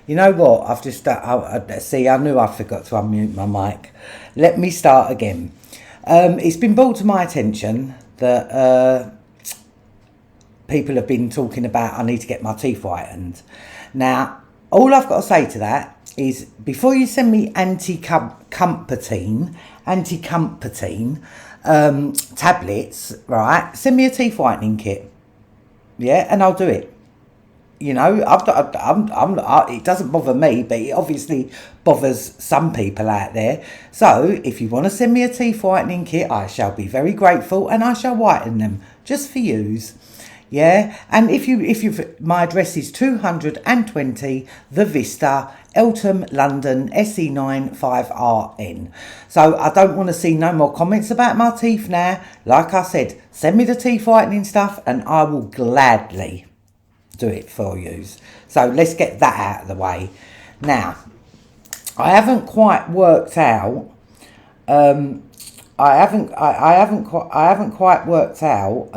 You know what? I've just see. I knew I forgot to unmute my mic. Let me start again. It's been brought to my attention that people have been talking about I need to get my teeth whitened. Now, all I've got to say to that is before you send me anti-comfortine tablets, right? Send me a teeth whitening kit, yeah, and I'll do it. You know, it doesn't bother me, but it obviously bothers some people out there. So, if you want to send me a teeth whitening kit, I shall be very grateful, and I shall whiten them just for yous. Yeah, and my address is 220 The Vista, Eltham, London, SE9 5RN. So I don't want to see no more comments about my teeth now. Like I said, send me the teeth whitening stuff, and I will gladly do it for you. So let's get that out of the way. Now, I haven't quite worked out. I haven't quite worked out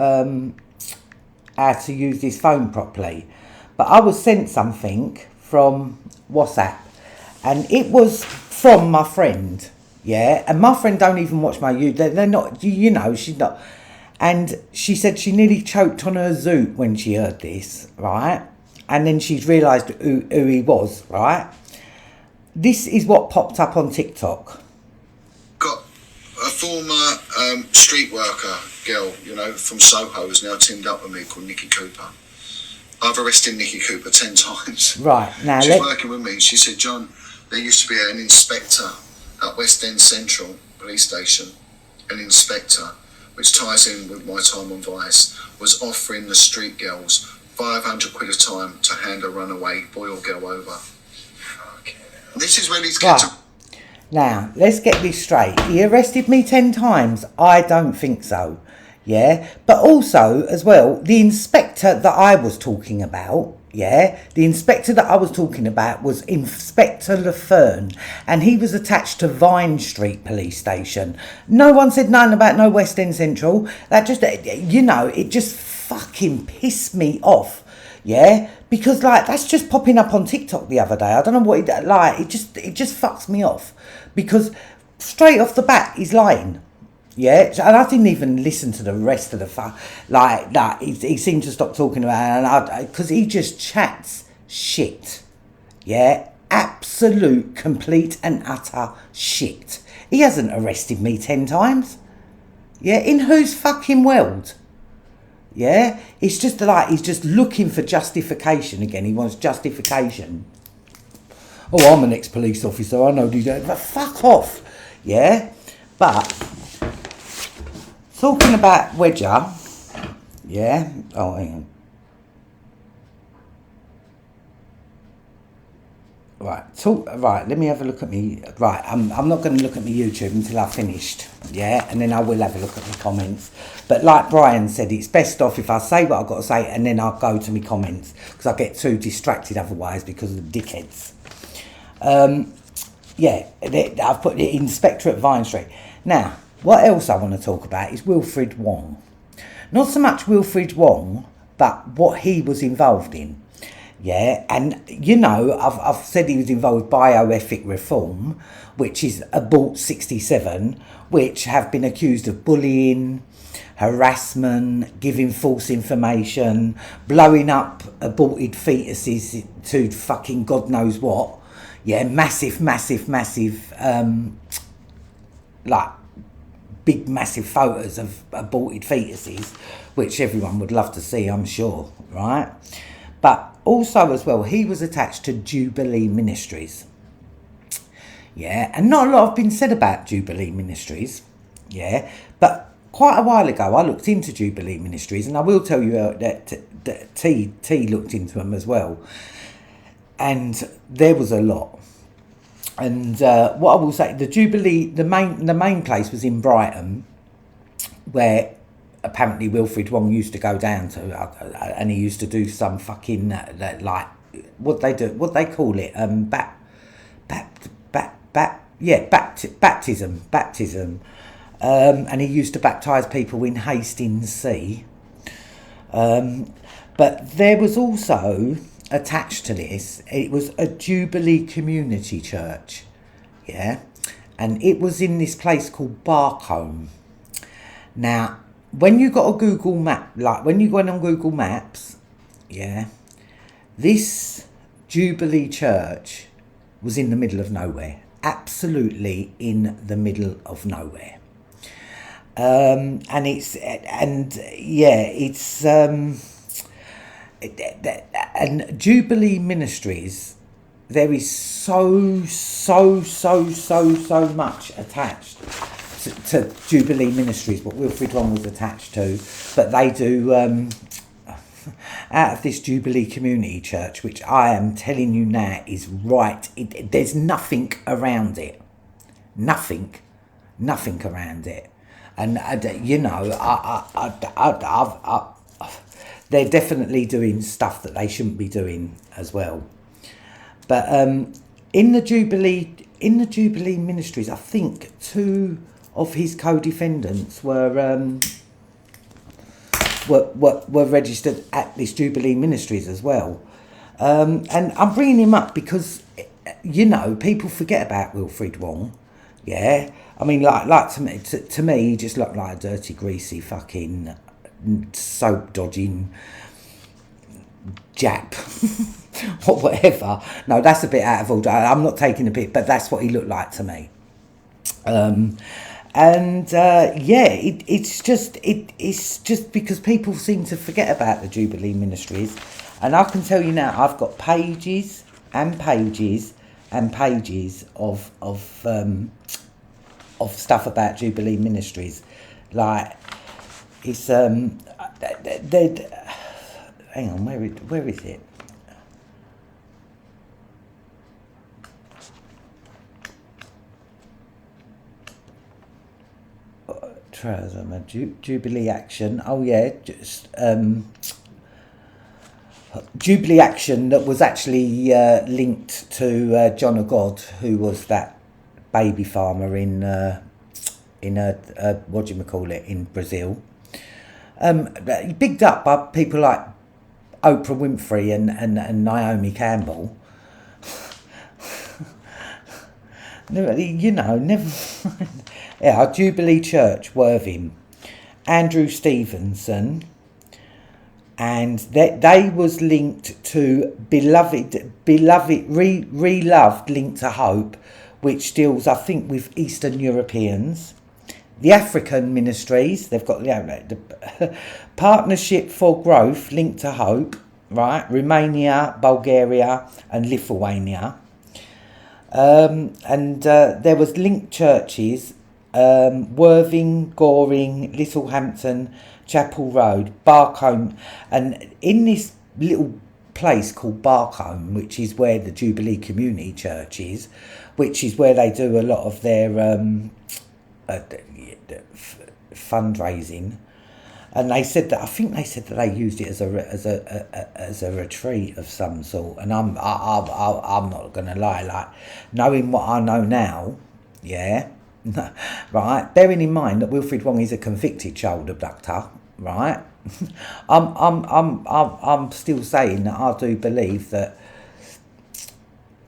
how to use this phone properly, but I was sent something from WhatsApp, and it was from my friend. Yeah, and my friend don't even watch my YouTube. They're not. You know, she's not. And she said she nearly choked on her zoot when she heard this, right? And then she's realised who he was, right? This is what popped up on TikTok. Got a former street worker girl, you know, from Soho, who's now teamed up with me, called Nikki Cooper. I've arrested Nikki Cooper 10 times. Right, now she's working with me. She said, John, there used to be an inspector at West End Central Police Station, an inspector, which ties in with my time on Vice, was offering the street girls 500 quid a time to hand a runaway boy or girl over. Okay. This is where these kids are. Now, let's get this straight. He arrested me 10 times? I don't think so. Yeah? But also, as well, the inspector that I was talking about, yeah? The inspector that I was talking about was Inspector Lafern, and he was attached to Vine Street Police Station. No one said nothing about no West End Central. That just, you know, it just fucking pissed me off. Yeah? Because, like, that's just popping up on TikTok the other day. I don't know what it just fucks me off. Because straight off the bat, he's lying. Yeah, and I didn't even listen to the rest of the like that. He seemed to stop talking about it, because he just chats shit. Yeah, absolute, complete and utter shit. He hasn't arrested me 10 times. Yeah, in whose fucking world? Yeah, it's just like he's just looking for justification again. He wants justification. Oh, I'm an ex-police officer. I know these. But fuck off. Yeah, but. Talking about Wedger, yeah. Oh, hang on. Right. Let me have a look at me. Right, I'm not going to look at my YouTube until I've finished. Yeah, and then I will have a look at the comments. But like Brian said, it's best off if I say what I've got to say, and then I'll go to my comments, because I get too distracted otherwise because of the dickheads. Yeah, I've put the inspector at Vine Street now. What else I want to talk about is Wilfred Wong. Not so much Wilfred Wong, but what he was involved in. Yeah, and you know, I've said he was involved with bioethic reform, which is Abort 67, which have been accused of bullying, harassment, giving false information, blowing up aborted fetuses to fucking God knows what. Yeah, massive, like, big massive photos of aborted fetuses, which everyone would love to see, I'm sure, right? But also as well, he was attached to Jubilee Ministries. Yeah, and not a lot have been said about Jubilee Ministries. Yeah, but quite a while ago I looked into Jubilee Ministries, and I will tell you that T looked into them as well, and there was a lot. And what I will say, the Jubilee, the main place was in Brighton, where apparently Wilfred Wong used to go down to, and he used to do some fucking like what they call it, baptism, and he used to baptise people in Hastings Sea. But there was also attached to this. It was a Jubilee Community Church, yeah, and it was in this place called Barcombe. Now, when you got a Google map, like when you went on Google Maps, yeah, this Jubilee Church was in the middle of nowhere, absolutely in the middle of nowhere. And Jubilee Ministries, there is so much attached to Jubilee Ministries, what Wilfred Wong was attached to, but they do out of this Jubilee Community Church, which I am telling you now is right. There's nothing around it, nothing around it, and they're definitely doing stuff that they shouldn't be doing as well. But in the Jubilee Ministries, I think 2 of his co-defendants were registered at this Jubilee Ministries as well. And I'm bringing him up because, people forget about Wilfred Wong. Yeah, I mean, like to me, he just looked like a dirty, greasy, fucking soap dodging Jap or whatever. No, that's a bit out of order. I'm not taking a bit, but that's what he looked like to me. It's just because people seem to forget about the Jubilee Ministries, and I can tell you now, I've got pages and pages and pages of stuff about Jubilee Ministries. Like it's hang on, where is it? Jubilee Action. Oh yeah, just Jubilee Action that was actually linked to John Agod, who was that baby farmer in what do you call it, in Brazil. Bigged up by people like Oprah Winfrey and Naomi Campbell. Never. Yeah, Jubilee Church, Worthing, Andrew Stevenson, and they was linked to Beloved, Reloved, linked to Hope, which deals, I think, with Eastern Europeans. The African Ministries, they've got the Partnership for Growth, linked to Hope, right? Romania, Bulgaria, and Lithuania. There was linked churches. Worthing, Goring, Littlehampton, Chapel Road, Barcombe, and in this little place called Barcombe, which is where the Jubilee Community Church is, which is where they do a lot of their fundraising, and I think they said that they used it as a retreat of some sort. And I'm not gonna lie, like knowing what I know now, yeah. Right, bearing in mind that Wilfred Wong is a convicted child abductor, right? I'm still saying that I do believe that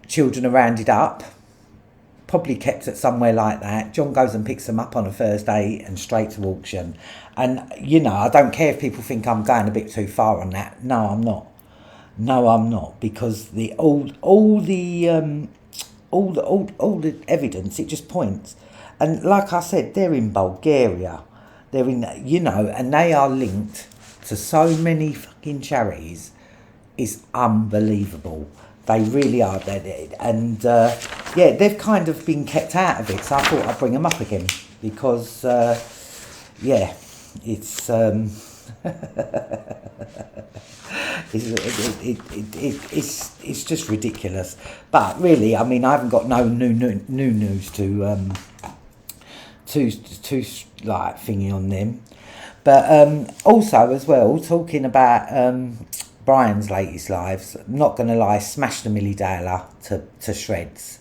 children are rounded up, probably kept at somewhere like that. John goes and picks them up on a Thursday and straight to auction. And I don't care if people think I'm going a bit too far on that. No, I'm not. Because all the evidence, it just points. And like I said, they're in Bulgaria. They're in, and they are linked to so many fucking charities. It's unbelievable. They really are. And they've kind of been kept out of it. So I thought I'd bring them up again because, it's it's just ridiculous. But really, I mean, I haven't got no new news to like thingy on them. But also as well, talking about Brian's latest lives, I'm not gonna lie, smashed the Millie Dale to shreds.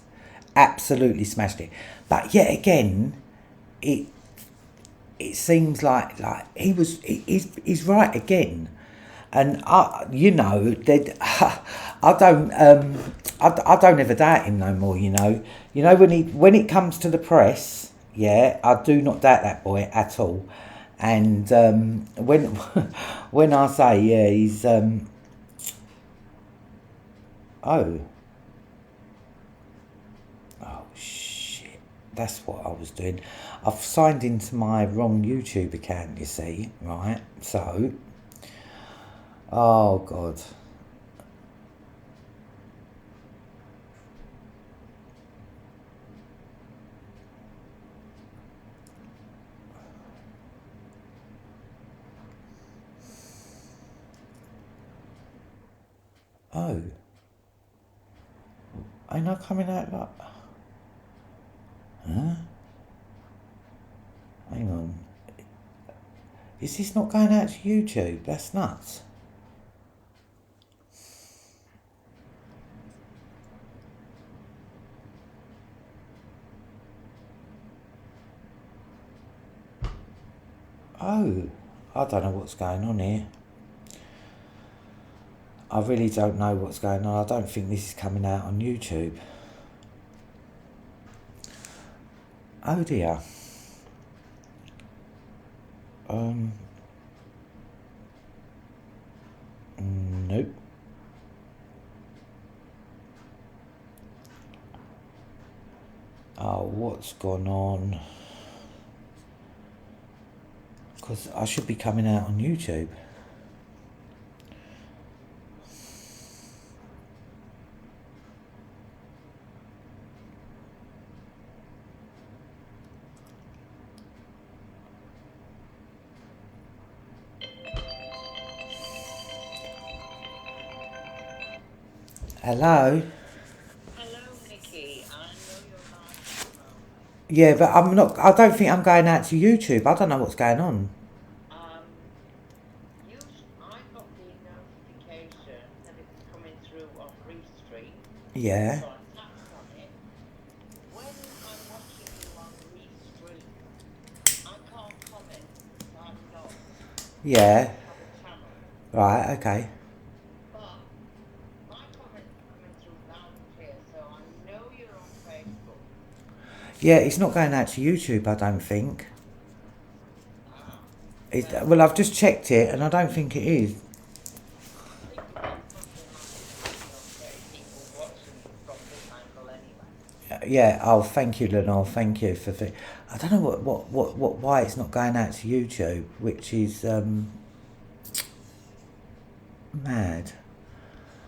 Absolutely smashed it. But yet again, it seems like he's right again. And you know, I don't, I don't ever doubt him no more. You know when it comes to the press, yeah, I do not doubt that boy at all. And when when I say yeah, he's oh oh shit, that's what I was doing. I've signed into my wrong YouTube account. You see, right? So, oh god. Oh, ain't I coming out like? Huh? Hang on. Is this not going out to YouTube? That's nuts. Oh, I don't know what's going on here. I really don't know what's going on. I don't think this is coming out on YouTube. Oh dear. Nope. Oh, what's gone on? Because I should be coming out on YouTube. Hello? Hello, Nikki. I know you're not. Yeah, but I'm not. I don't think I'm going out to YouTube. I don't know what's going on. I got the notification that it was coming through on Reef Street. Yeah. So I tapped on it. When I'm watching you on Reef Street, I can't comment because I'm not Yeah. on the channel. Right. Okay. But my comments are coming through loud and clear, so I know you're on Facebook. Yeah, it's not going out to YouTube. I don't think. Ah. Well, I've just checked it, and I don't think it is. I think you've got something like 30 people watching you from this angle anyway. Yeah. Oh, thank you, Lenore. Thank you for. I don't know why it's not going out to YouTube, which is mad.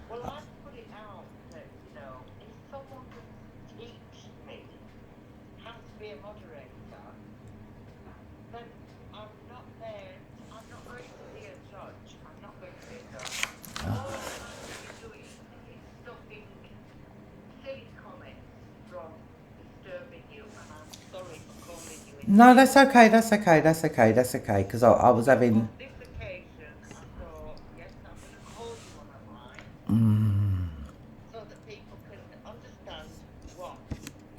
Well, I put it out that, if someone could teach me how to be a moderator, then I'm not there. I'm not going to be a judge. I'm not going to be a judge. All I'm actually doing is stopping silly comments from disturbing you, and I'm sorry for calling you in. No, that's okay. That's okay. That's okay. That's okay. Because I was having. On this occasion, I thought, yes, I'm going to call you on a line. So that people can understand what,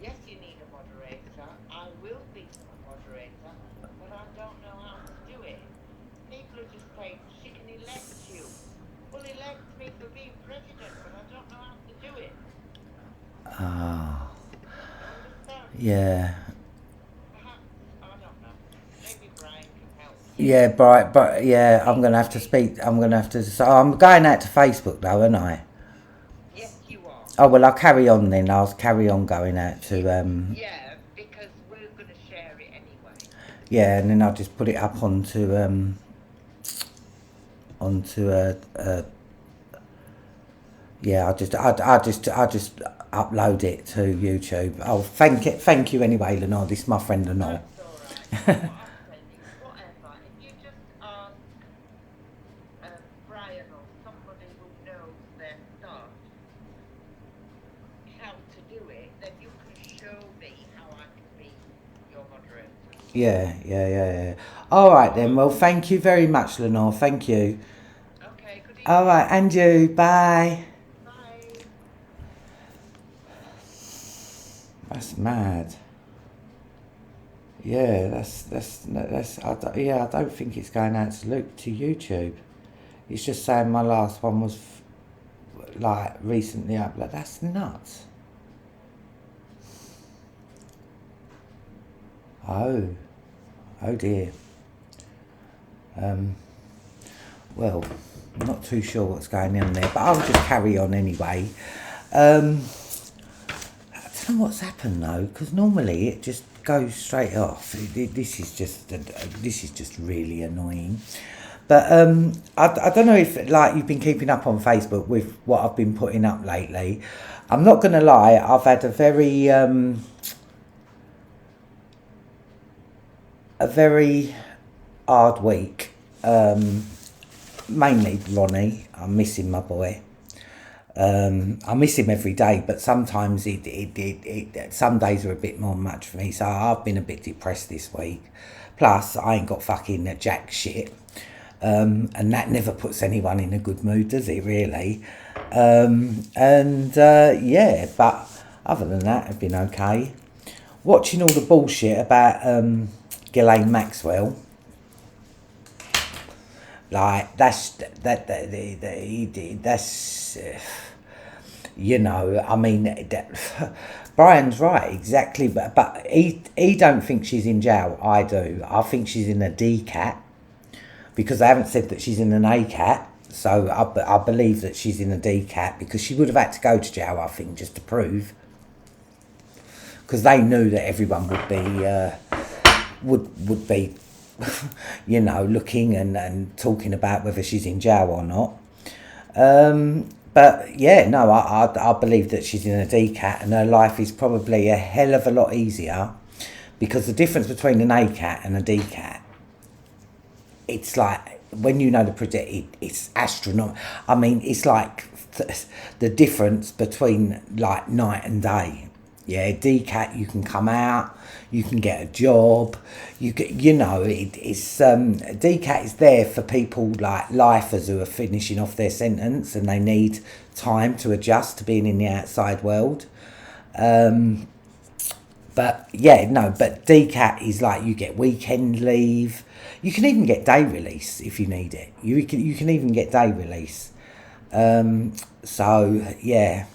yes, you need a moderator. I will be a moderator, but I don't know how to do it. People are just saying she can elect you. Well, elect me for being president, but I don't know how to do it. Ah. Understand? Yeah. Perhaps, I don't know. Maybe Brian can help. Yeah, but yeah, I'm gonna have to speak. I'm gonna have to. So I'm going out to Facebook though, aren't I? Yes, you are. Oh well, I'll carry on then. I'll carry on going out to Yeah, because we're going to share it anyway. yeah, and then I'll just put it up onto yeah. I'll just upload it to YouTube. Oh, thank you anyway, Lenore. This is my friend Lenore. That's all right. What I'm saying is, whatever, if you just ask Brian or somebody who knows their stuff how to do it, then you can show me how I can be your moderator. Yeah. All right then. Well, thank you very much, Lenore. Thank you. Okay, good evening. All right, and you. Bye. Bye. That's mad. Yeah, that's. I don't think it's going out to YouTube. It's just saying my last one was like recently up. Like, that's nuts. Oh dear. Well, I'm not too sure what's going on there, but I'll just carry on anyway. I don't know what's happened though, because normally it just goes straight off. This is just really annoying. But I don't know if like you've been keeping up on Facebook with what I've been putting up lately. I'm not gonna lie, I've had a very hard week. Mainly Ronnie. I'm missing my boy. I miss him every day, but sometimes some days are a bit more much for me. So I've been a bit depressed this week. Plus, I ain't got fucking jack shit. And that never puts anyone in a good mood, does it, really? Yeah, but other than that, I've been okay. Watching all the bullshit about Ghislaine Maxwell. Like, that's you know, I mean, Brian's right, exactly, but he don't think she's in jail. I do. I think she's in a DCAT, because they haven't said that she's in an ACAT, so I believe that she's in a DCAT, because she would have had to go to jail, I think, just to prove, because they knew that everyone would be you know, looking and talking about whether she's in jail or not. But yeah, no, I believe that she's in a DCAT, and her life is probably a hell of a lot easier, because the difference between an ACAT and a DCAT, it's like, when you know it's astronomical. I mean, it's like the difference between like night and day. Yeah, DCAT, you can come out, you can get a job, you know, it's DCAT is there for people like lifers who are finishing off their sentence and they need time to adjust to being in the outside world. But yeah, no, but DCAT is like, you get weekend leave, you can even get day release if you need it. You can even get day release. So yeah.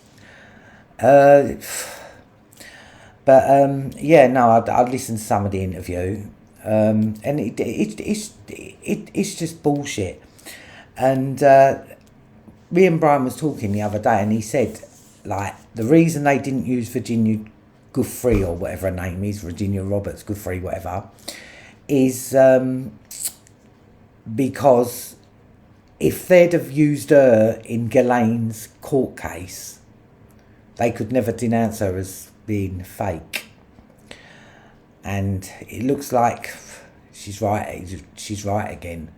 But yeah, no, I'd listen to some of the interview, and it's just bullshit. And me and Brian was talking the other day, and he said, like, the reason they didn't use Virginia Giuffre, or whatever her name is, Virginia Roberts Giuffre, whatever, is because if they'd have used her in Ghislaine's court case, they could never denounce her as being fake. And it looks like she's right again.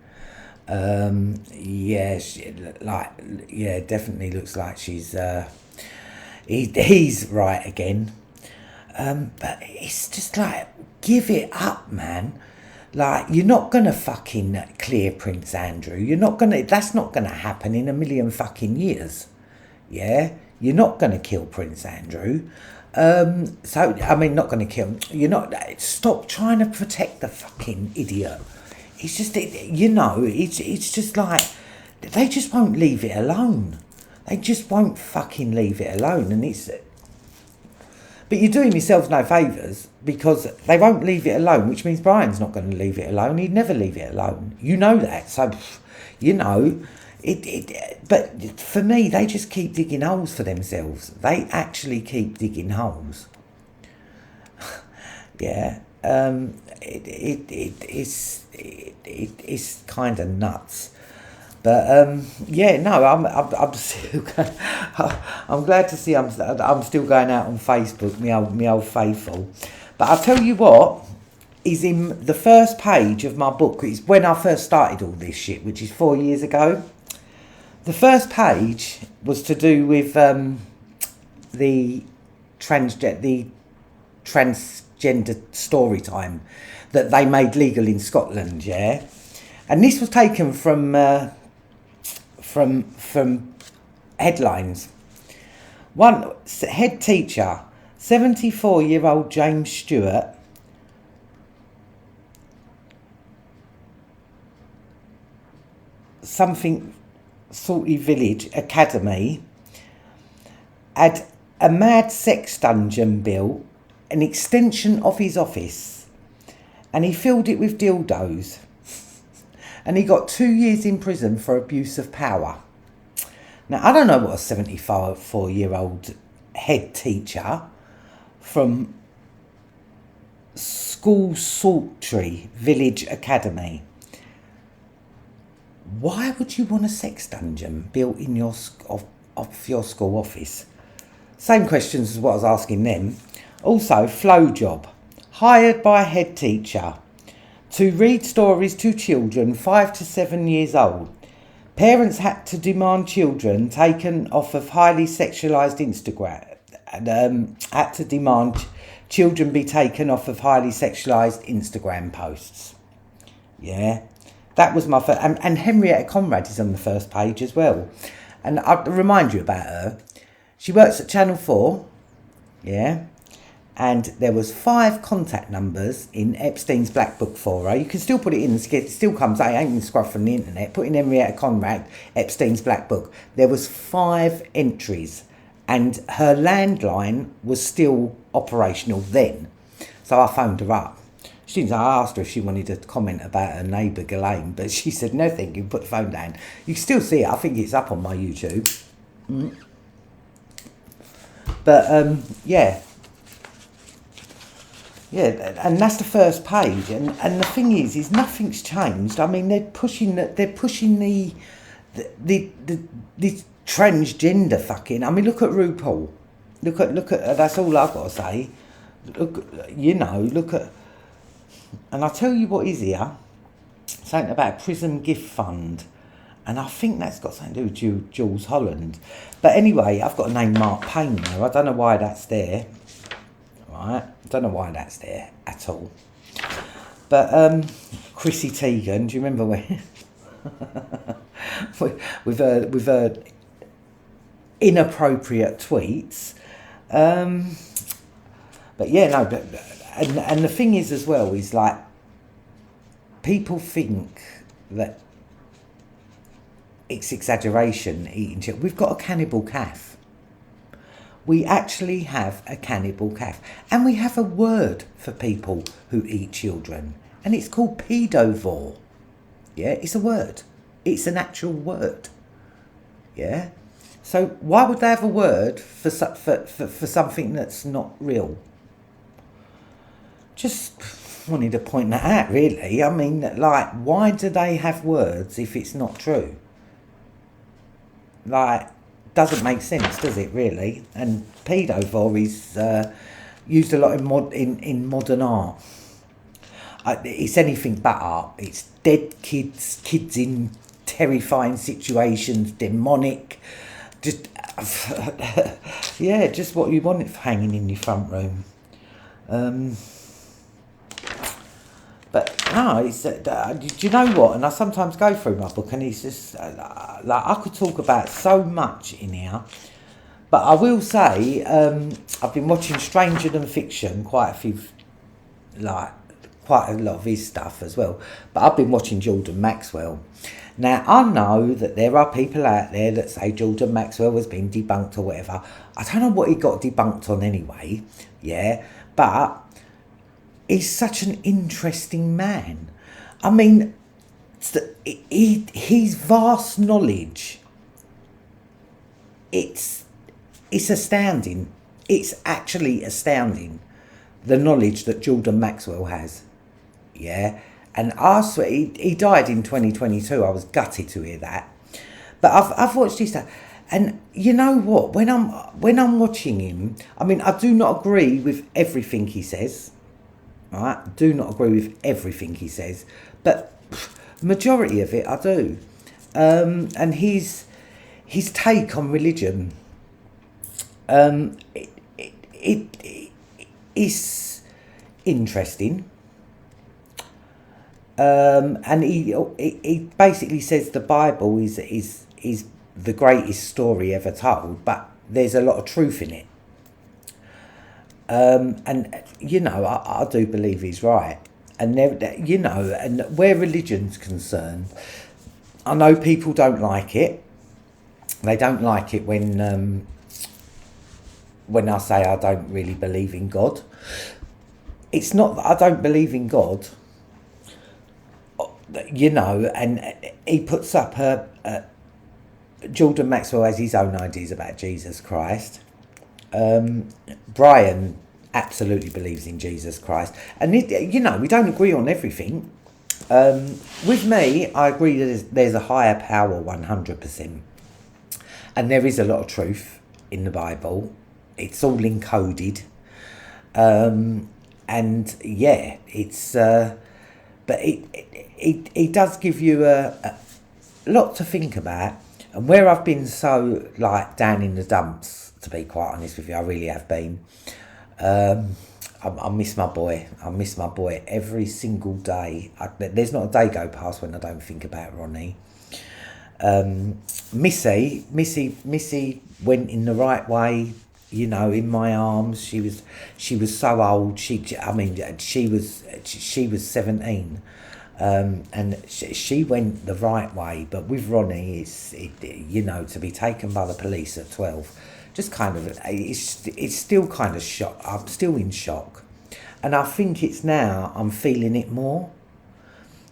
Yeah, definitely looks like she's he's right again. But it's just like, give it up, man. Like, you're not gonna fucking clear Prince Andrew. That's not gonna happen in a million fucking years. Yeah? You're not gonna kill Prince Andrew. So, I mean, not gonna kill him. Stop trying to protect the fucking idiot. It's just, you know, it's just like, they just won't leave it alone. They just won't fucking leave it alone. And but you're doing yourselves no favours, because they won't leave it alone, which means Brian's not going to leave it alone. He'd never leave it alone. You know that. So, you know, but for me, they just keep digging holes for themselves. They actually keep digging holes. Yeah. It's kind of nuts. But yeah, no, I'm still. I'm glad to see I'm still going out on Facebook, my old faithful. But I'll tell you what is in the first page of my book. It's when I first started all this shit, which is 4 years ago. The first page was to do with the transgender story time that they made legal in Scotland. Yeah, and this was taken from headlines. One head teacher, 74-year-old James Stewart, something Salty Village Academy had a mad sex dungeon built, an extension of his office, and he filled it with dildos. And he got 2 years in prison for abuse of power. Now, I don't know what a 74-year-old head teacher from School Salty Village Academy. Why would you want a sex dungeon built in your your school office? Same questions as what I was asking them. Also, flow job. Hired by a head teacher to read stories to children 5 to 7 years old. Parents had to demand children taken off of highly sexualised Instagram. Had to demand children be taken off of highly sexualised Instagram posts. Yeah, that was my first. And Henrietta Conrad is on the first page as well. And I'll remind you about her. She works at Channel 4. Yeah. And there was 5 contact numbers in Epstein's Black Book for her. You can still put it in, it still comes out, it ain't been scrubbed from the internet. Put in Henrietta Conrad, Epstein's Black Book. There was 5 entries, and her landline was still operational then. So I phoned her up. She didn't. I asked her if she wanted to comment about her neighbour Ghislaine, but she said, no thank you, put the phone down. You can still see it, I think it's up on my YouTube. But, yeah. Yeah, and that's the first page, and the thing is nothing's changed. I mean, they're pushing the transgender fucking. I mean, look at RuPaul. Look at. That's all I've got to say. Look at. And I'll tell you what is here. Something about Prison Gift Fund, and I think that's got something to do with Jules Holland. But anyway, I've got to name Mark Payne there. I don't know why that's there. Right, don't know why that's there at all. But Chrissy Teigen, do you remember when with her inappropriate tweets? But yeah, no, but and the thing is as well is like people think that it's exaggeration eating children. We've got a cannibal calf. We actually have a cannibal calf. And we have a word for people who eat children. And it's called paedovore. Yeah, it's a word. It's an actual word. Yeah? So why would they have a word for something that's not real? Just wanted to point that out, really. I mean, like, why do they have words if it's not true? Like, doesn't make sense, does it, really? And paedophile is used a lot in modern art. It's anything but art. It's dead kids in terrifying situations, demonic. Just yeah, just what you want it hanging in your front room. But no, it's do you know what? And I sometimes go through my book, and it's just like I could talk about so much in here. But I will say, I've been watching Stranger Than Fiction, quite a lot of his stuff as well. But I've been watching Jordan Maxwell. Now I know that there are people out there that say Jordan Maxwell has been debunked or whatever. I don't know what he got debunked on anyway. Yeah, but he's such an interesting man. I mean, his vast knowledge, it's astounding. It's actually astounding, the knowledge that Jordan Maxwell has. Yeah, and I swear, he died in 2022. I was gutted to hear that. But I've watched his stuff. And you know what? When I'm watching him, I mean, I do not agree with everything he says. Right, do not agree with everything he says, but majority of it I do. And his take on religion, it is interesting. And he basically says the Bible is the greatest story ever told, but there's a lot of truth in it. And you know, I do believe he's right. And there, you know, and where religion's concerned, I know people don't like it. They don't like it when I say I don't really believe in God. It's not that I don't believe in God, you know, and he puts up Jordan Maxwell has his own ideas about Jesus Christ. Brian absolutely believes in Jesus Christ. And, you know, we don't agree on everything. With me, I agree that there's a higher power 100%. And there is a lot of truth in the Bible. It's all encoded. And yeah, it's... but it does give you a lot to think about. And where I've been so, like, down in the dumps, to be quite honest with you, I really have been. I miss my boy. I miss my boy every single day. There's not a day go past when I don't think about Ronnie. Missy went in the right way, you know, in my arms. She was so old. She was 17. And she went the right way, but with Ronnie, you know, to be taken by the police at 12, just kind of, it's still kind of shock. I'm still in shock, and I think it's now I'm feeling it more,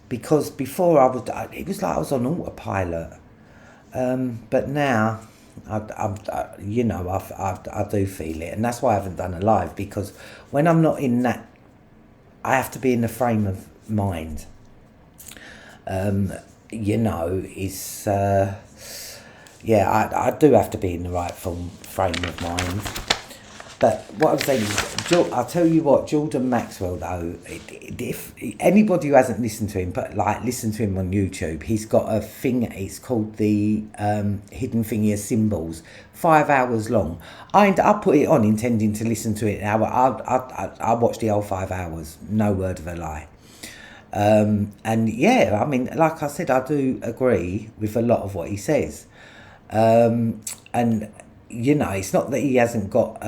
because before it was like I was on autopilot, but now you know, I do feel it, and that's why I haven't done a live, because when I'm not in that, I have to be in the frame of mind. You know, it's yeah, I do have to be in the right frame of mind. But what I'm saying is, I'll tell you what, Jordan Maxwell though, if anybody who hasn't listened to him, but like listen to him on YouTube, he's got a thing, it's called the Hidden Thingy of Symbols, 5 hours long. I put it on intending to listen to it an hour. I watched the whole 5 hours, no word of a lie. And yeah, I mean, like I said, I do agree with a lot of what he says. And, you know, it's not that he hasn't got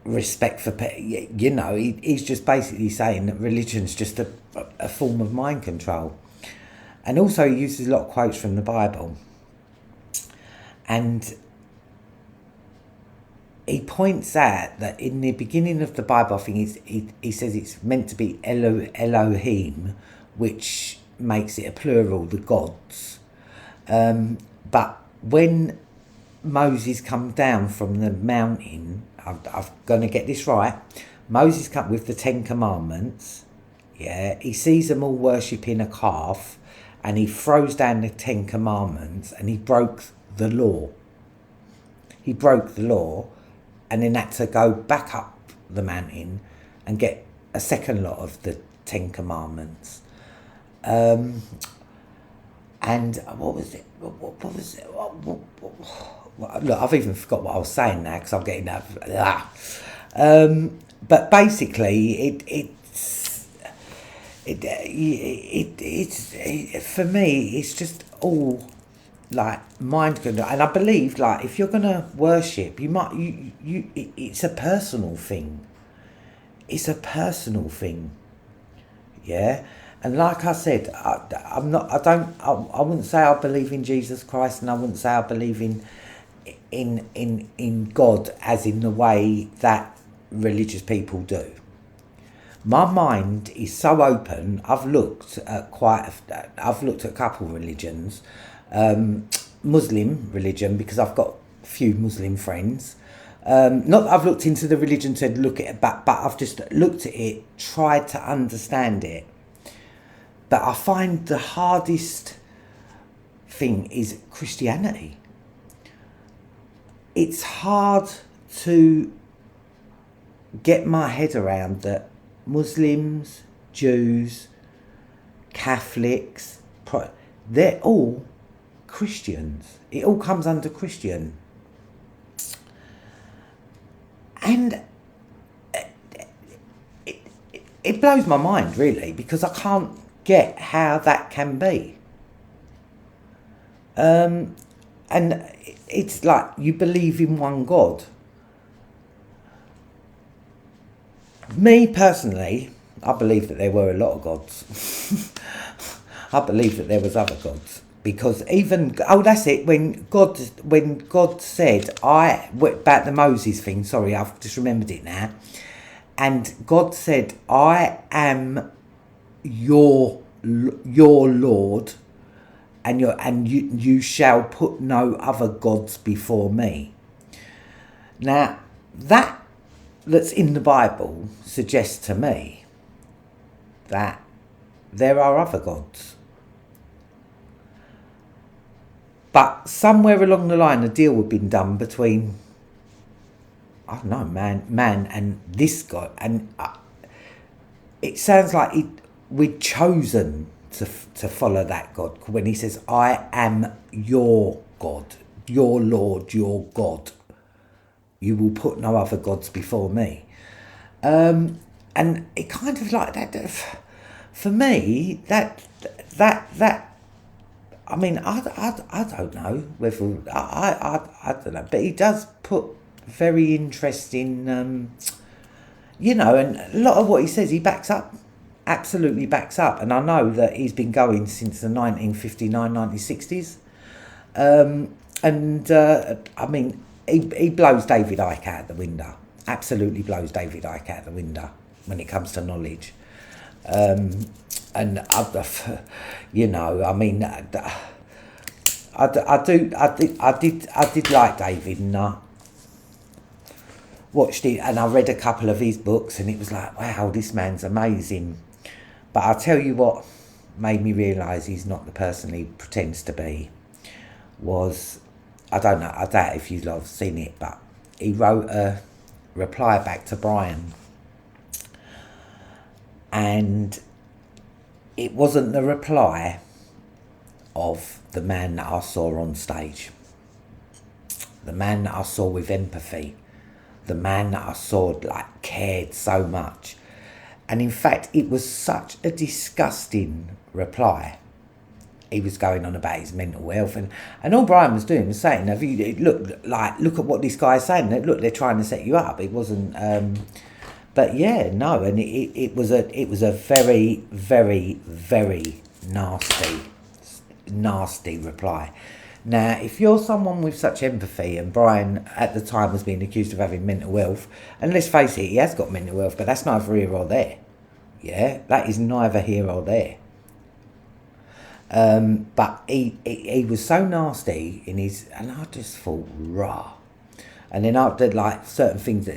respect for, you know, he's just basically saying that religion's just a form of mind control. And also he uses a lot of quotes from the Bible. And he points out that in the beginning of the Bible, I think he says it's meant to be Elohim, which makes it a plural, the gods. But when Moses comes down from the mountain, I'm going to get this right, Moses comes with the 10 Commandments, yeah, he sees them all worshipping a calf, and he throws down the 10 Commandments, and he broke the law. He broke the law, and then had to go back up the mountain and get a second lot of the 10 Commandments. And what was it? What was it? Look, I've even forgot what I was saying now, because I'm getting that. But basically, it's for me, it's just all like mind control. And I believe, like, if you're gonna worship, it's a personal thing. It's a personal thing, yeah. And like I said, I wouldn't say I believe in Jesus Christ, and I wouldn't say I believe in God as in the way that religious people do. My mind is so open. I've looked at a couple religions. Muslim religion, because I've got a few Muslim friends. Not that I've looked into the religion to look at it, but I've just looked at it, tried to understand it. But I find the hardest thing is Christianity. It's hard to get my head around that Muslims, Jews, Catholics, they're all Christians. It all comes under Christian. And it blows my mind, really, because I can't get how that can be. And it's like you believe in one God. Me personally, I believe that there were a lot of gods. I believe that there was other gods, because that's it. When God said, about the Moses thing. Sorry, I've just remembered it now. And God said, I am your Lord, and you shall put no other gods before me. Now, that's in the Bible suggests to me that there are other gods. But somewhere along the line, a deal had been done between, I don't know, man and this God. And it sounds like we'd chosen to follow that God. When he says, I am your God, your Lord, your God. You will put no other gods before me. And it kind of like that, for me, that I mean, I don't know whether I don't know, but he does put very interesting, and a lot of what he says he backs up, absolutely backs up, and I know that he's been going since the 1959, 1960s, I mean, he blows David Icke out the window, absolutely blows David Icke out the window when it comes to knowledge. And I mean, I did like David, and I watched it, and I read a couple of his books, and it was like, wow, this man's amazing. But I'll tell you what made me realise he's not the person he pretends to be. Was, I don't know, I doubt if you've seen it, but he wrote a reply back to Brian, and it wasn't the reply of the man that I saw on stage, the man that I saw with empathy, the man that I saw like cared so much. And in fact, it was such a disgusting reply. He was going on about his mental health, and all Brian was doing was saying, look at what this guy's saying. Look, they're trying to set you up. It wasn't. But yeah, no, and it was a very, very, very nasty reply. Now, if you're someone with such empathy, and Brian at the time was being accused of having mental health, and let's face it, he has got mental health, but that's neither here or there. Yeah, that is neither here or there. But he was so nasty in his, and I just thought, rah. And then I did like certain things that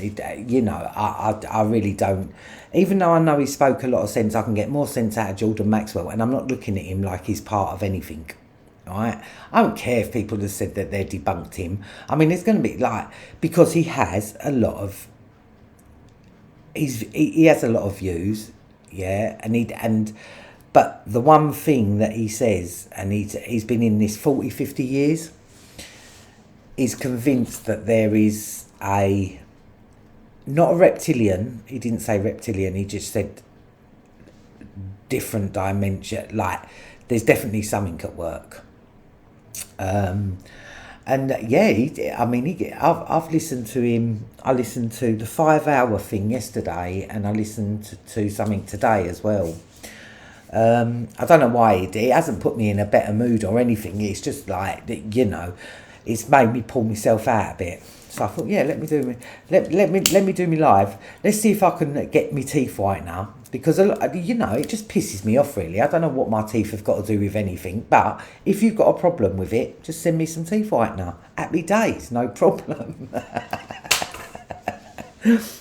I really don't, even though I know he spoke a lot of sense, I can get more sense out of Jordan Maxwell, and I'm not looking at him like he's part of anything. Right? I don't care if people have said that they debunked him. I mean, it's going to be like, because he has a lot of, he has a lot of views, yeah, but the one thing that he says, and he's been in this 40, 50 years, is convinced that there is not a reptilian, he didn't say reptilian, he just said different dimension, like there's definitely something at work. And yeah, I've listened to him. I listened to the 5-hour thing yesterday, and I listened to something today as well. I don't know why it hasn't put me in a better mood or anything. It's just like, it's made me pull myself out a bit. So I thought, yeah, let me do me live. Let's see if I can get my teeth whitener, because it just pisses me off really. I don't know what my teeth have got to do with anything, but if you've got a problem with it, just send me some teeth whitener. Happy days, no problem.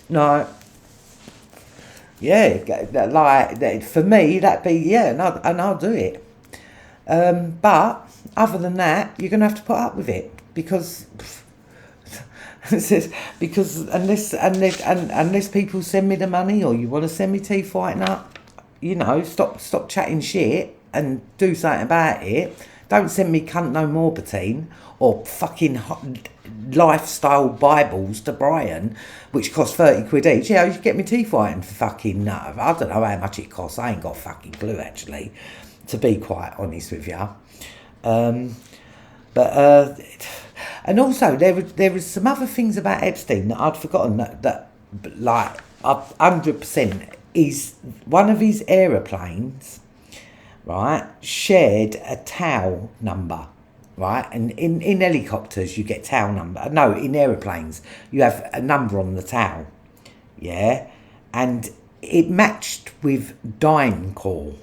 No. Yeah, like for me that'd be, yeah, and I'll do it. But other than that, you're gonna have to put up with it, because unless people send me the money, or you want to send me teeth whitener, stop chatting shit and do something about it. Don't send me cunt no more Bettine, or fucking lifestyle Bibles to Brian, which cost 30 quid each. Yeah, you should get me teeth whitened for fucking, I don't know how much it costs. I ain't got fucking clue actually, to be quite honest with you. And also there was some other things about Epstein that I'd forgotten that like 100% is one of his aeroplanes, right, shared a TOW number, right? And in helicopters, you get TOW number. No, in aeroplanes, you have a number on the TOW, yeah? And it matched with DynCorp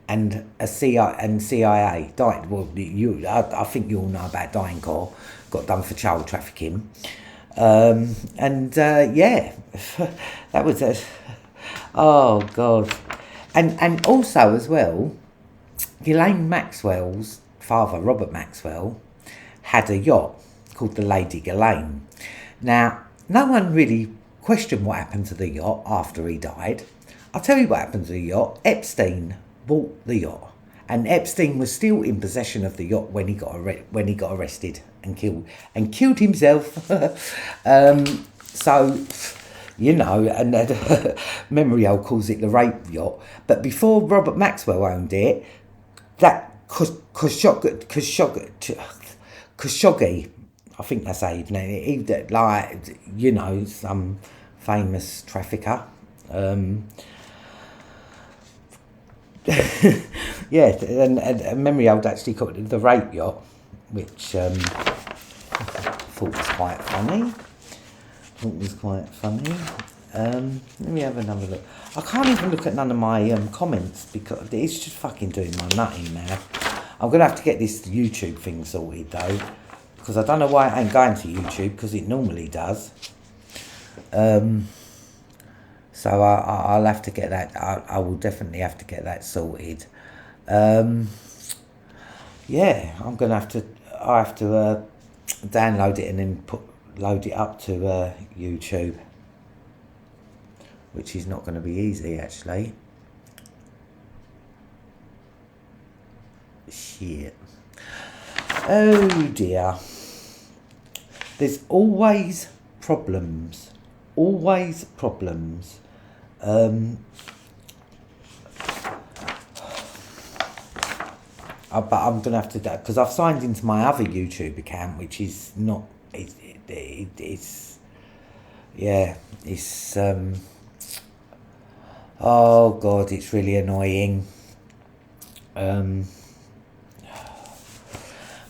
and CIA. I think you all know about DynCorp, got done for child trafficking. Yeah, that was a... Oh, God. And also, as well, Ghislaine Maxwell's father, Robert Maxwell, had a yacht called the Lady Ghislaine. Now, no one really questioned what happened to the yacht after he died. I'll tell you what happened to the yacht. Epstein bought the yacht, and Epstein was still in possession of the yacht when he got arrested and killed himself. So, you know, and Memorial calls it the rape yacht. But before Robert Maxwell owned it, that Khashoggi, I think that's how you name it, like, you know, some famous trafficker. Yeah, and Memorial actually called it the rape yacht, which I thought was quite funny. Let me have another look. I can't even look at none of my comments because it's just fucking doing my nutty, man. I'm going to have to get this YouTube thing sorted, though, because I don't know why it ain't going to YouTube, because it normally does. So I'll have to get that. I will definitely have to get that sorted. Yeah, I'm going to have to... I have to download it and then load it up to YouTube, which is not going to be easy, actually. Shit. Oh dear. There's always problems. Always problems. But I'm going to have to... Because I've signed into my other YouTube account, which is not... It's... Yeah, it's... Oh, God, it's really annoying.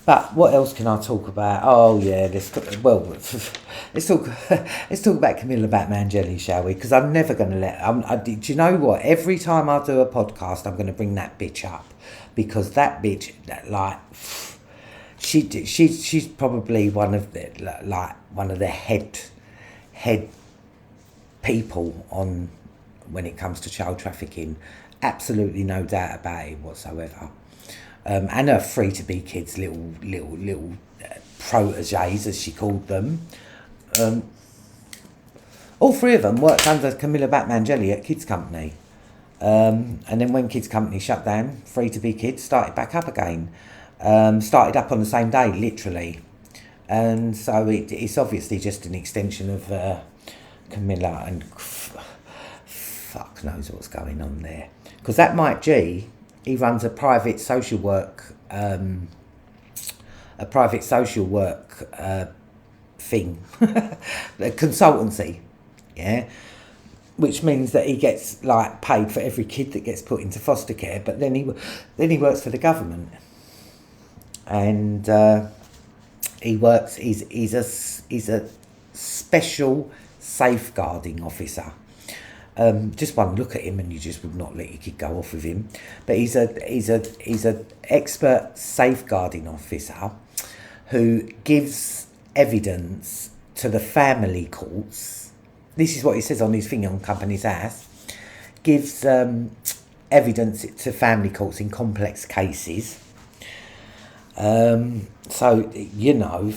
But what else can I talk about? Oh, yeah, let's talk about Camilla Batmangeli, shall we? Because I'm never going to let... do you know what? Every time I do a podcast, I'm going to bring that bitch up. Because that bitch, like... She's probably one of the head people on when it comes to child trafficking. Absolutely no doubt about it whatsoever. And her free-to-be kids, little proteges, as she called them. All three of them worked under Camilla Batmangeli at Kids Company. And then when Kids Company shut down, free-to-be kids started back up again. Started up on the same day, literally. And so it's obviously just an extension of Camilla, and fuck knows what's going on there. Because that Mike G, he runs a private social work thing, a consultancy, yeah, which means that he gets like paid for every kid that gets put into foster care, but then he works for the government, and he's a special safeguarding officer. Just one look at him and you just would not let your kid go off with him. But he's a expert safeguarding officer who gives evidence to the family courts. This is what he says on his thing on Companies House. Gives evidence to family courts in complex cases. So, you know,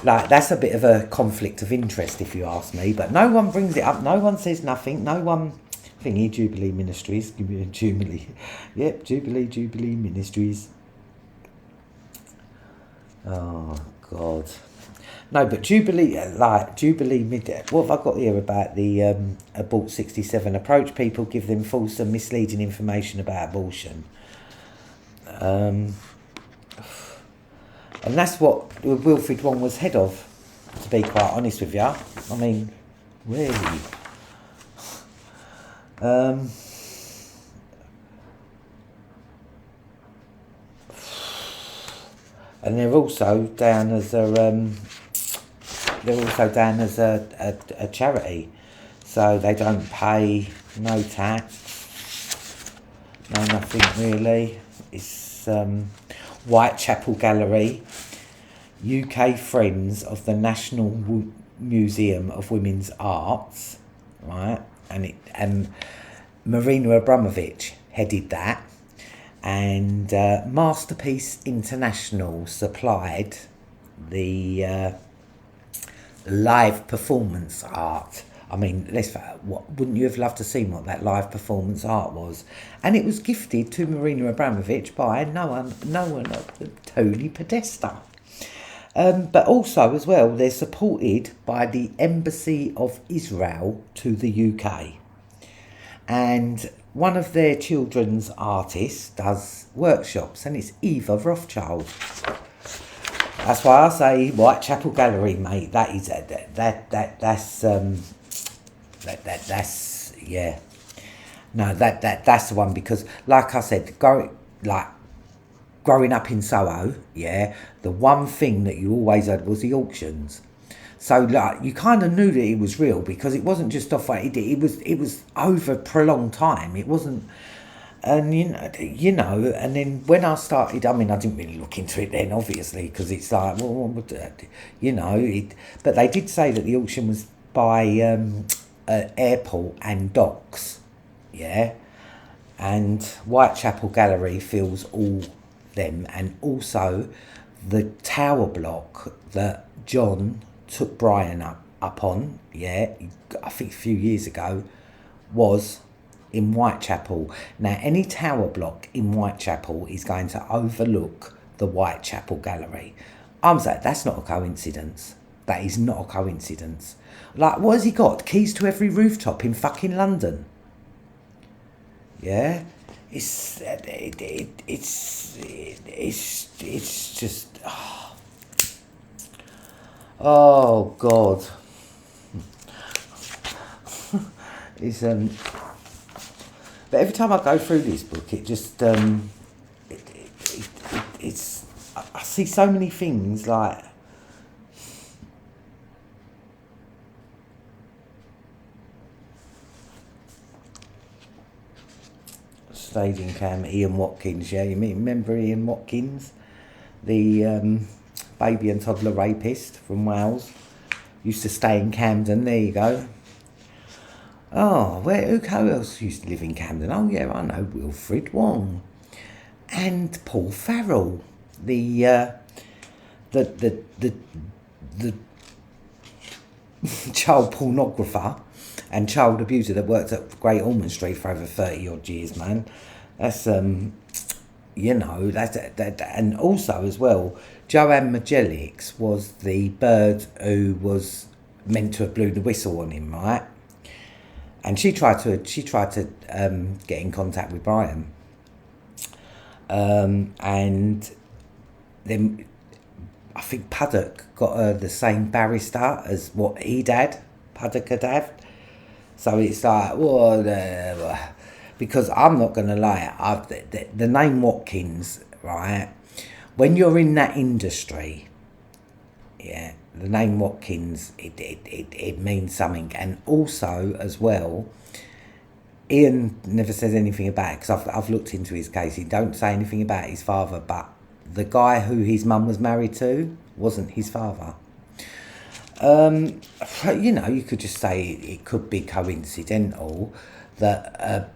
like, that's a bit of a conflict of interest, if you ask me. But no one brings it up. No one says nothing. No one... Thingy, Jubilee Ministries. Jubilee. Yep, Jubilee Ministries. Oh, God. No, but Jubilee... What have I got here about the Abort 67 approach? People give them false and misleading information about abortion. And that's what Wilfred Wong was head of, to be quite honest with you. I mean, really. and they're also down as a a charity, so they don't pay no tax, no nothing really. It's Whitechapel Gallery, UK Friends of the National Museum of Women's Arts, right? And Marina Abramovich headed that, and Masterpiece International supplied the live performance art. I mean, wouldn't you have loved to see what that live performance art was? And it was gifted to Marina Abramovich by no one other than Tony Podesta. But also, as well, they're supported by the Embassy of Israel to the UK. And one of their children's artists does workshops, and it's Eva Rothschild. That's why I say Whitechapel Gallery, mate. That's yeah. No, that's the one, because, like I said, growing up in Soho, yeah, the one thing that you always had was the auctions. So like you kind of knew that it was real, because it wasn't just off. It was over a prolonged time. It wasn't, and you know. And then when I started, I mean, I didn't really look into it then, obviously, because it's like, well, you know. But they did say that the auction was by airport and docks, yeah. And Whitechapel Gallery fills all them, and also the tower block that John took Brian up on, yeah, I think a few years ago, was in Whitechapel. Now, any tower block in Whitechapel is going to overlook the Whitechapel Gallery. I'm saying that's not a coincidence. That is not a coincidence. Like, what has he got? Keys to every rooftop in fucking London. Yeah, it's just. Oh God. It's But every time I go through this book, it just it's I see so many things like. Staging cam, Ian Watkins, yeah, you remember Ian Watkins, the baby and toddler rapist from Wales, used to stay in Camden. There you go. Oh, who else used to live in Camden? Oh yeah, I know, Wilfred Wong and Paul Farrell, the child pornographer and child abuser that worked at Great Ormond Street for over 30 odd years, man. That's you know, that and also as well, Joanne Magelix was the bird who was meant to have blew the whistle on him, right? And she tried to get in contact with Brian, and then I think Puddock got her the same barrister as what he'd had, Puddock had had. So it's like, whatever. Because I'm not going to lie, the name Watkins, right, when you're in that industry, yeah, the name Watkins, it means something. And also, as well, Ian never says anything about it, because I've looked into his case. He don't say anything about his father, but the guy who his mum was married to wasn't his father. You know, you could just say it could be coincidental that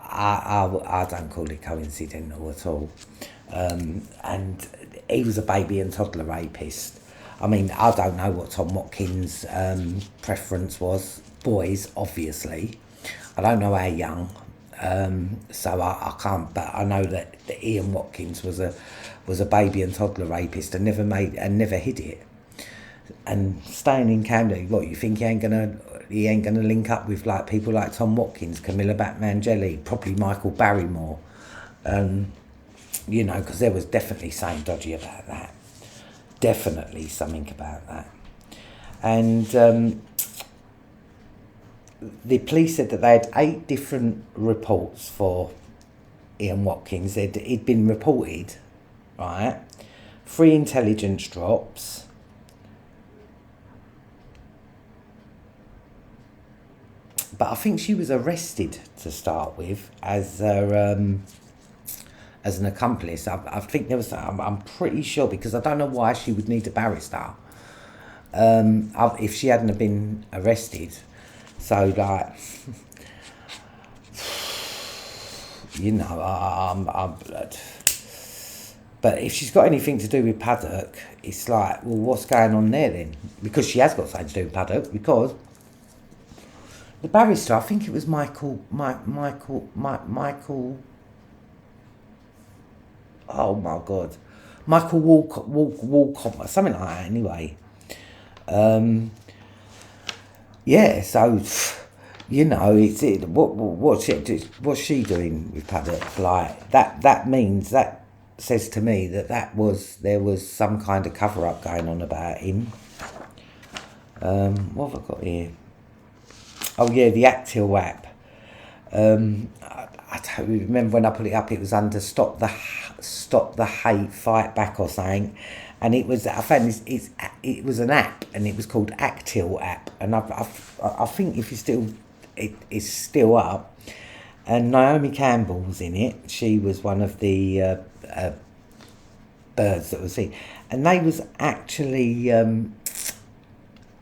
I don't call it coincidental at all. And he was a baby and toddler rapist. I mean, I don't know what Tom Watkins' preference was. Boys, obviously. I don't know how young. So I can't. But I know that Ian Watkins was a baby and toddler rapist and never hid it. And staying in Camden, what, you think he ain't gonna link up with like people like Tom Watkins, Camilla Batmangeli, probably Michael Barrymore, you know, because there was definitely something dodgy about that. Definitely something about that. And the police said that they had 8 different reports for Ian Watkins. He'd been reported, right? 3 intelligence drops. But I think she was arrested to start with as an accomplice. I think there was. I'm pretty sure, because I don't know why she would need a barrister if she hadn't have been arrested. So like, you know, but if she's got anything to do with Paddock, it's like, well, what's going on there then? Because she has got something to do with Paddock, because the barrister, I think it was Michael, oh my God, Michael Walcott, something like that anyway. Yeah, so, you know, what's she doing with Paddock? Like, that means, that says to me that there was some kind of cover-up going on about him. What have I got here? Oh yeah, the Actil app. I don't remember when I put it up. It was under Stop the Hate, Fight Back or something, and it was. I found it was an app, and it was called Actil app, and I think if it's still up, and Naomi Campbell's in it. She was one of the birds that was seen, and they was actually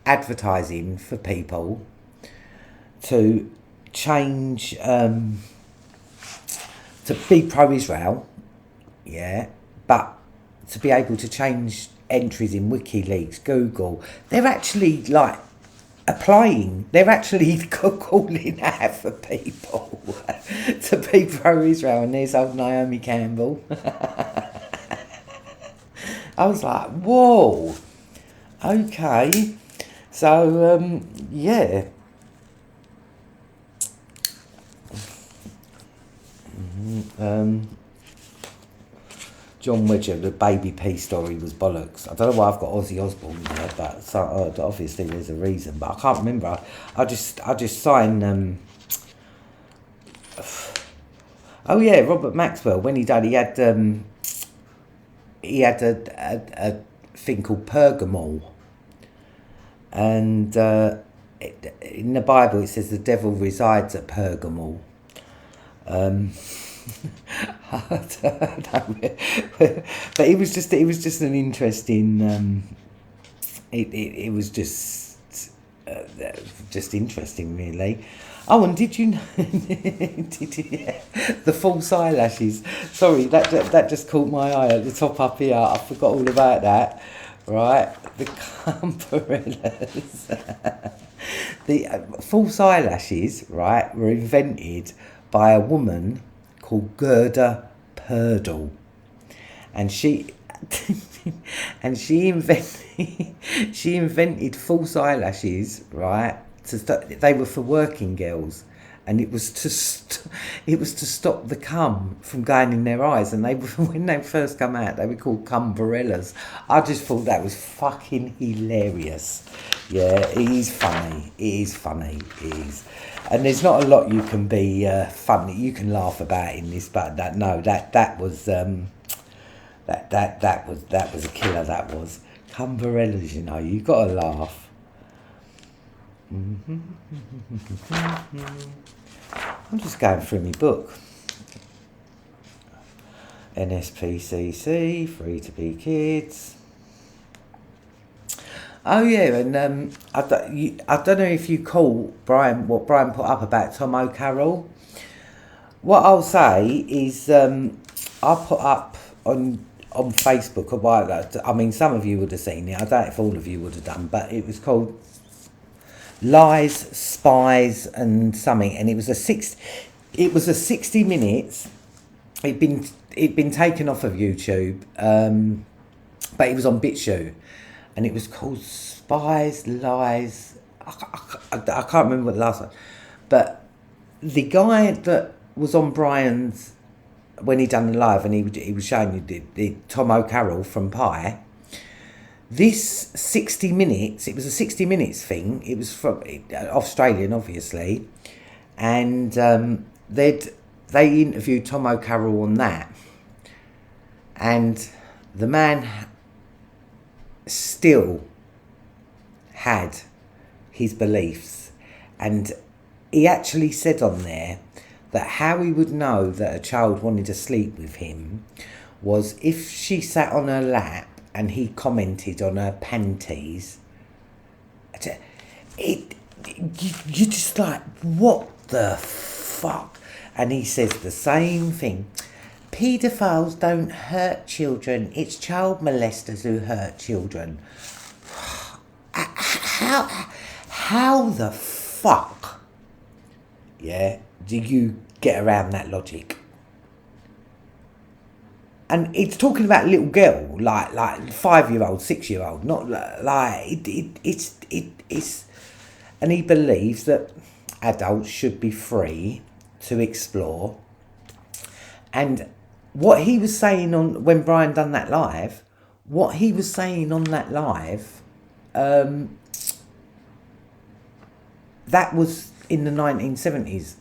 advertising for people to change, to be pro-Israel, yeah, but to be able to change entries in WikiLeaks, Google. They're actually like applying, they're actually calling out for people to be pro-Israel, and there's old Naomi Campbell. I was like, whoa, okay, so yeah. John Wedger, the Baby P story was bollocks. I don't know why I've got Ozzy Osbourne there, but obviously there's a reason. But I can't remember. I just signed. Oh yeah, Robert Maxwell. When he died, he had a thing called Pergamol, and in the Bible it says the devil resides at Pergamol. I don't know. But it was just an interesting. It was just interesting, really. Oh, and did you know? The false eyelashes? Sorry, that just caught my eye at the top up here. I forgot all about that. Right, the Cumberellas. The false eyelashes, right, were invented by a woman called Gerda Purdle, and she invented false eyelashes, right? They were for working girls, and it was to stop the cum from going in their eyes. And when they first come out, they were called Cumberellas. I just thought that was fucking hilarious. Yeah, it is funny. It is. And there's not a lot you can be funny, you can laugh about in this, but that was a killer. That was Cumberellas. You know, you got to laugh. I'm just going through my book. NSPCC, Free to Be Kids. Oh yeah, and I don't know if you caught what Brian put up about Tom O'Carroll. What I'll say is I put up on Facebook a while ago. I mean, some of you would have seen it. I don't know if all of you would have done, but it was called Lies, Spies, and something, and it was a 60 minutes. It'd been taken off of YouTube, but it was on BitChute. And it was called Spies, Lies. I can't remember what the last one. But the guy that was on Brian's when he done the live, and he was showing you the Tom O'Carroll from Pi. This 60 minutes. It was a 60 minutes thing. It was from Australian, obviously, and they interviewed Tom O'Carroll on that, and the man still had his beliefs, and he actually said on there that how he would know that a child wanted to sleep with him was if she sat on her lap and he commented on her panties. You just like, what the fuck? And he says the same thing. Paedophiles don't hurt children. It's child molesters who hurt children. How the fuck, yeah, do you get around that logic? And it's talking about little girl, like 5-year-old, 6-year-old, not like it's. And he believes that adults should be free to explore. And what he was saying on when Brian done that live, what he was saying on that live, that was in the 1970s.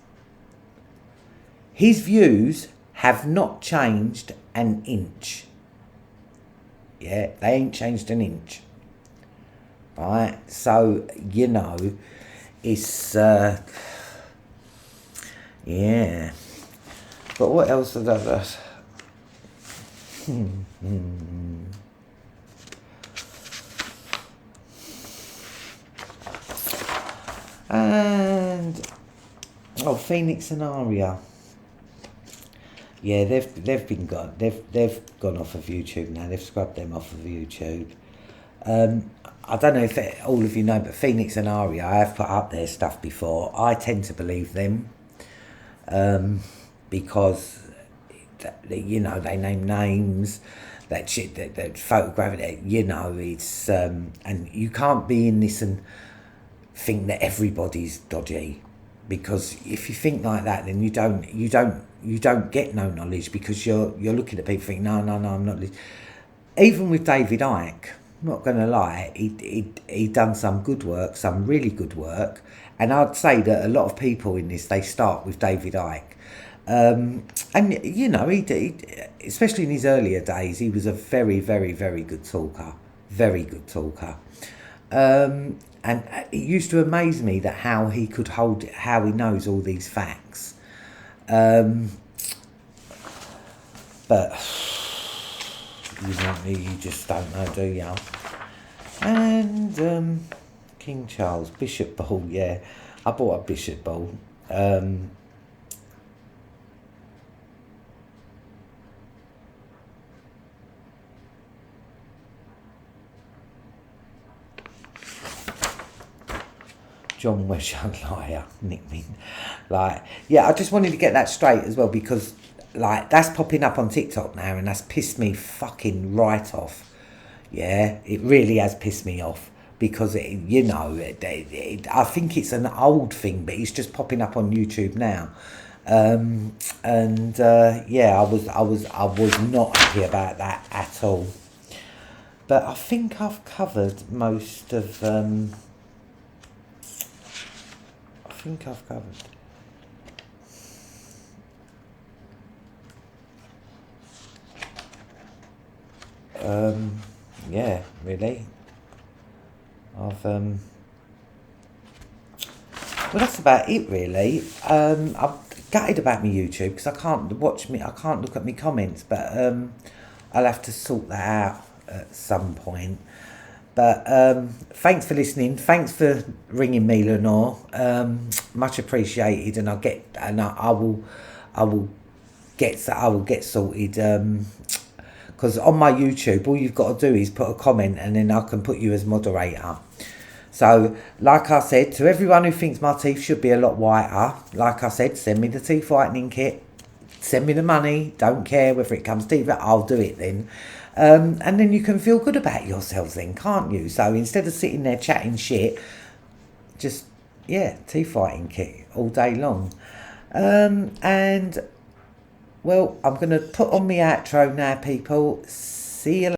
His views have not changed an inch. Yeah, they ain't changed an inch. Right, so, you know, it's, yeah. But what else did I do? And, Phoenix and Aria. Yeah, they've gone off of YouTube now. They've scrubbed them off of YouTube. I don't know if all of you know, but Phoenix and Aria, I have put up their stuff before. I tend to believe them because, you know, they name names, that shit, that photograph it, you know, it's, and you can't be in this and think that everybody's dodgy, because if you think like that, then you don't get no knowledge, because you're looking at people thinking, no, I'm not. Even with David Icke, I'm not going to lie, he done some good work, some really good work, and I'd say that a lot of people in this, they start with David Icke, and you know, he especially in his earlier days, he was a very, very, very good talker, and it used to amaze me that how he knows all these facts, but you just don't know, do you? And King Charles, Bishop Ball, yeah, I bought a Bishop Ball. John Wesher liar, nickname. Like, yeah, I just wanted to get that straight as well, because like that's popping up on TikTok now, and that's pissed me fucking right off. Yeah, it really has pissed me off, because I think it's an old thing, but it's just popping up on YouTube now. Yeah, I was not happy about that at all. But I think I've covered most of. Yeah, really. Well, that's about it, really. I'm gutted about my YouTube, because I can't look at my comments, but I'll have to sort that out at some point. But thanks for listening. Thanks for ringing me, Lenore. Much appreciated, and I will get sorted. Because on my YouTube, all you've got to do is put a comment, and then I can put you as moderator. So, like I said, to everyone who thinks my teeth should be a lot whiter, like I said, send me the teeth whitening kit. Send me the money. Don't care whether it comes to it. I'll do it then. And then you can feel good about yourselves then, can't you? So instead of sitting there chatting shit, just, yeah, teeth whitening kit all day long. And, well, I'm going to put on my outro now, people. See you later.